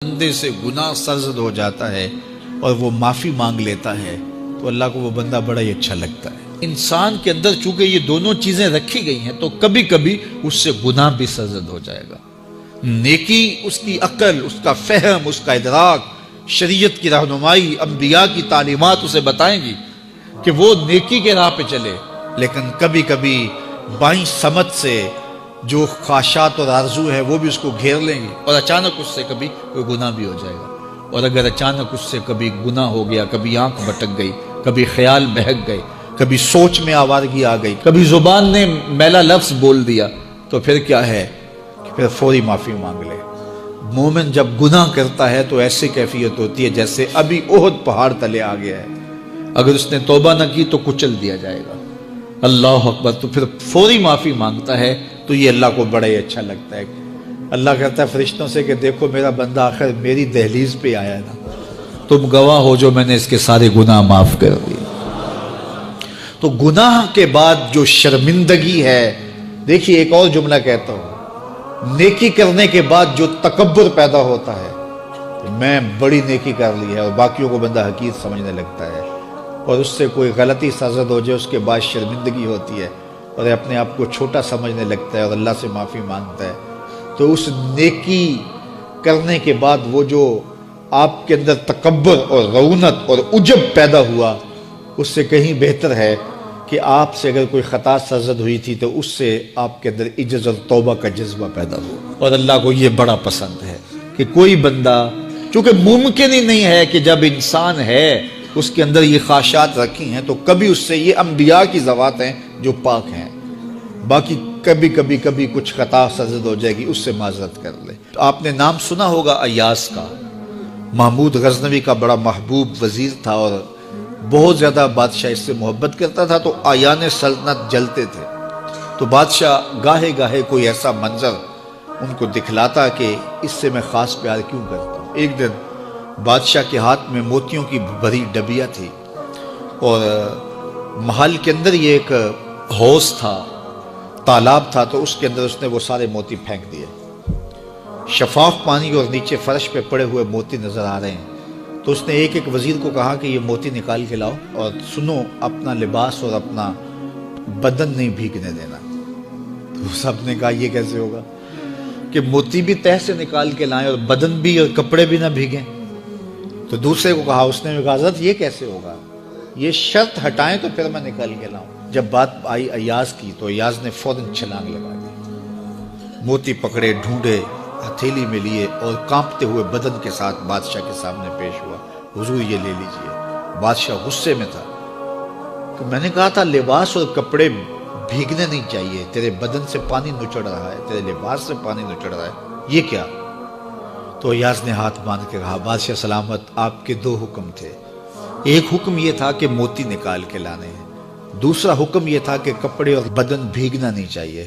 بندے سے گناہ سرزد ہو جاتا ہے اور وہ معافی مانگ لیتا ہے تو اللہ کو وہ بندہ بڑا ہی اچھا لگتا ہے۔ انسان کے اندر چونکہ یہ دونوں چیزیں رکھی گئی ہیں تو کبھی کبھی اس سے گناہ بھی سرزد ہو جائے گا۔ نیکی اس کی عقل، اس کا فہم، اس کا ادراک، شریعت کی رہنمائی، انبیاء کی تعلیمات اسے بتائیں گی کہ وہ نیکی کے راہ پہ چلے، لیکن کبھی کبھی بائیں سمت سے جو خواہشات اور آرزو ہے وہ بھی اس کو گھیر لیں گی اور اچانک اس سے کبھی کوئی گناہ بھی ہو جائے گا۔ اور اگر اچانک اس سے کبھی گناہ ہو گیا، کبھی آنکھ بھٹک گئی، کبھی خیال بہک گئے، کبھی سوچ میں آوارگی آ گئی، کبھی زبان نے میلا لفظ بول دیا، تو پھر کیا ہے کہ پھر فوری معافی مانگ لے۔ مومن جب گناہ کرتا ہے تو ایسی کیفیت ہوتی ہے جیسے ابھی احد پہاڑ تلے آ گیا ہے، اگر اس نے توبہ نہ کی تو کچل دیا جائے گا۔ اللہ اکبر، تو پھر فوری معافی مانگتا ہے تو یہ اللہ کو بڑا ہی اچھا لگتا ہے۔ اللہ کہتا ہے فرشتوں سے کہ دیکھو میرا بندہ آخر میری دہلیز پہ آیا ہے نا، تم گواہ ہو جو میں نے اس کے سارے گناہ معاف کر دیے۔ تو گناہ کے بعد جو شرمندگی ہے، دیکھیے ایک اور جملہ کہتا ہوں، نیکی کرنے کے بعد جو تکبر پیدا ہوتا ہے، میں بڑی نیکی کر لی ہے، اور باقیوں کو بندہ حقیر سمجھنے لگتا ہے، اور اس سے کوئی غلطی سرزد ہو جائے اس کے بعد شرمندگی ہوتی ہے اور اپنے آپ کو چھوٹا سمجھنے لگتا ہے اور اللہ سے معافی مانگتا ہے، تو اس نیکی کرنے کے بعد وہ جو آپ کے اندر تکبر اور رعونت اور عجب پیدا ہوا، اس سے کہیں بہتر ہے کہ آپ سے اگر کوئی خطا سرزد ہوئی تھی تو اس سے آپ کے اندر عجز اور توبہ کا جذبہ پیدا ہو۔ اور اللہ کو یہ بڑا پسند ہے کہ کوئی بندہ، چونکہ ممکن ہی نہیں ہے کہ جب انسان ہے اس کے اندر یہ خواہشات رکھی ہیں تو کبھی اس سے، یہ انبیاء کی ذوات ہیں جو پاک ہیں، باقی کبھی کچھ خطا سرزد ہو جائے گی، اس سے معذرت کر لے۔ آپ نے نام سنا ہوگا ایاس کا، محمود غزنوی کا بڑا محبوب وزیر تھا اور بہت زیادہ بادشاہ اس سے محبت کرتا تھا، تو آیان سلطنت جلتے تھے، تو بادشاہ گاہے گاہے کوئی ایسا منظر ان کو دکھلاتا کہ اس سے میں خاص پیار کیوں کرتا ہوں۔ ایک دن بادشاہ کے ہاتھ میں موتیوں کی بھری ڈبیا تھی، اور محل کے اندر یہ ایک حوض تھا، تالاب تھا، تو اس کے اندر اس نے وہ سارے موتی پھینک دیے۔ شفاف پانی اور نیچے فرش پہ پڑے ہوئے موتی نظر آ رہے ہیں، تو اس نے ایک ایک وزیر کو کہا کہ یہ موتی نکال کے لاؤ، اور سنو اپنا لباس اور اپنا بدن نہیں بھیگنے دینا۔ تو سب نے کہا یہ کیسے ہوگا کہ موتی بھی تہ سے نکال کے لائیں اور بدن بھی اور کپڑے بھی نہ بھیگیں؟ تو دوسرے کو کہا، اس نے کہا حضرت یہ کیسے ہوگا، یہ شرط ہٹائیں تو پھر میں نکال کے لاؤں۔ جب بات آئی ایاز کی تو ایاز نے فوراً چھلانگ لگا دی، موتی پکڑے، ڈھونڈے، ہتھیلی میں لیے اور کانپتے ہوئے بدن کے ساتھ بادشاہ کے سامنے پیش ہوا، حضور یہ لے لیجئے۔ بادشاہ غصے میں تھا کہ میں نے کہا تھا لباس اور کپڑے بھیگنے نہیں چاہیے، تیرے بدن سے پانی نچڑ رہا ہے، تیرے لباس سے پانی نچڑ رہا ہے، یہ کیا؟ تو ایاز نے ہاتھ باندھ کے کہا، بادشاہ سلامت، آپ کے دو حکم تھے، ایک حکم یہ تھا کہ موتی نکال کے لانے ہیں، دوسرا حکم یہ تھا کہ کپڑے اور بدن بھیگنا نہیں چاہیے۔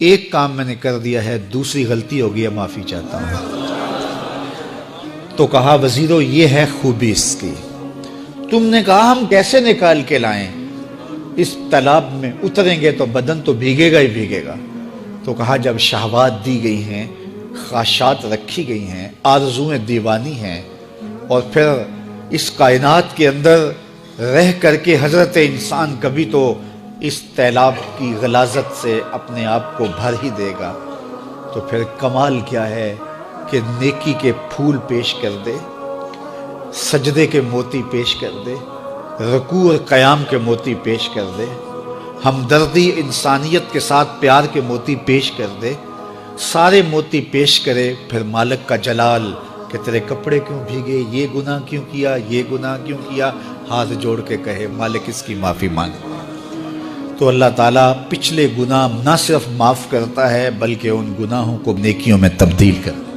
ایک کام میں نے کر دیا ہے، دوسری غلطی ہو گئی ہے، معافی چاہتا ہوں۔ تو کہا وزیرو یہ ہے خوبی اس کی، تم نے کہا ہم کیسے نکال کے لائیں، اس تالاب میں اتریں گے تو بدن تو بھیگے گا ہی بھیگے گا۔ تو کہا جب شہوات دی گئی ہیں، خواہشات رکھی گئی ہیں، آرزویں دیوانی ہیں، اور پھر اس کائنات کے اندر رہ کر کے حضرت انسان کبھی تو اس تالاب کی غلاظت سے اپنے آپ کو بھر ہی دے گا، تو پھر کمال کیا ہے کہ نیکی کے پھول پیش کر دے، سجدے کے موتی پیش کر دے، رکوع اور قیام کے موتی پیش کر دے، ہمدردی انسانیت کے ساتھ پیار کے موتی پیش کر دے، سارے موتی پیش کرے، پھر مالک کا جلال کہ تیرے کپڑے کیوں بھیگے، یہ گناہ کیوں کیا، یہ گناہ کیوں کیا، ہاتھ جوڑ کے کہے مالک اس کی معافی مانگ، تو اللہ تعالیٰ پچھلے گناہ نہ صرف معاف کرتا ہے بلکہ ان گناہوں کو نیکیوں میں تبدیل کرتا ہے۔